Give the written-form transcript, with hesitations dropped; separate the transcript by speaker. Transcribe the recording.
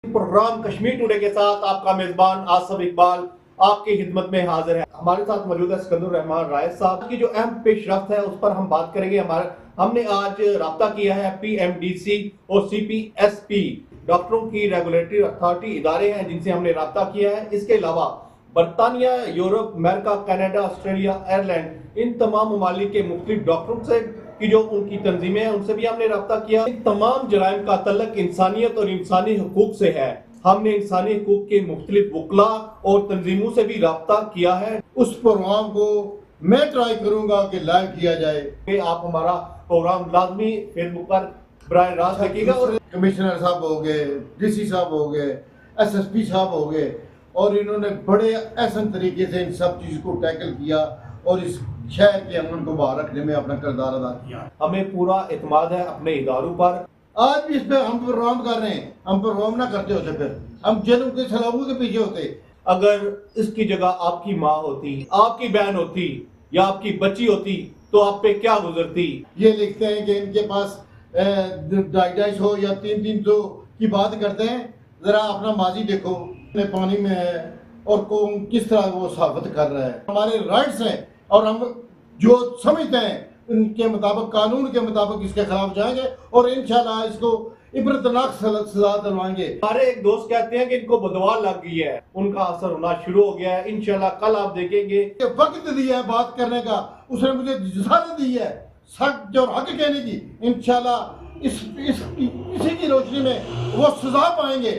Speaker 1: Programme Kashmir today के साथ आपका मेजबान आसिफ इकबाल आपकी खिदमत में हाजिर है। हमारे साथ मौजूद है सिकंदर रहमान राय साहब की जो अहम पेशरफ्त है उस पर हम बात करेंगे। हमने आज राब्ता किया है PMDC और CPSP डॉक्टरों की रेगुलेटरी अथॉरिटी इदारे हैं जिनसे हमने राब्ता किया है। इसके अलावा बरतानिया, Europe, America, Canada, Australia, Ireland इन तमाम ममालिक के मुख्तलिफ डॉक्टरों से की जो उनकी तंजीमें हैं उनसे भी हमने राब्ता किया। इन तमाम जराइम का तल्लक इंसानियत और इंसानी हुकूक से है। हमने इंसानी हुकूक के मुख्तलिफ वकला और तंजीमों से भी राब्ता किया है।
Speaker 2: उस प्रोग्राम को मैं ट्राई करूंगा कि लाइव किया जाए।
Speaker 1: आप हमारा प्रोग्राम लाजमी फेसबुक पर बराह रास्त देखिएगा। और
Speaker 2: कमिश्नर साहब हो गए, DC साहब हो गए, SSP साहब हो गए, और इन्होंने बड़े अहसन तरीके से इन सब चीज़ को टैकल किया और इस शहर के अमन को बाहर रखने में अपना किरदार अदा किया।
Speaker 1: हमें पूरा एतमाद है अपने इदारों पर।
Speaker 2: आज भी इस पे हम प्रोग्राम कर रहे हैं। हम प्रोग्राम ना करते होते फिर हम जेलों के सलाबों के पीछे होते।
Speaker 1: अगर इसकी जगह आपकी माँ होती, आपकी बहन होती या आपकी बच्ची होती तो आप पे क्या गुजरती।
Speaker 2: ये लिखते हैं कि इनके पास 250 हो या 300 की बात करते हैं। जरा अपना माजी देखो, पानी में है और कौन किस तरह वो साबित कर रहा है। हमारे राइट्स हैं और हम जो समझते हैं उनके मुताबिक, कानून के मुताबिक इसके खिलाफ जाएंगे और इंशाल्लाह इसको इबरतनाक सजा दिलवाएंगे।
Speaker 1: हमारे एक दोस्त कहते हैं कि इनको बदवा लग गई है, उनका असर होना शुरू हो गया है। इंशाल्लाह कल आप देखेंगे।
Speaker 2: वक्त दिया है बात करने का, उसने मुझे इजाजत दी है सच और हक कहने की। इंशाल्लाह इसी की रोशनी में वो सजा पाएंगे।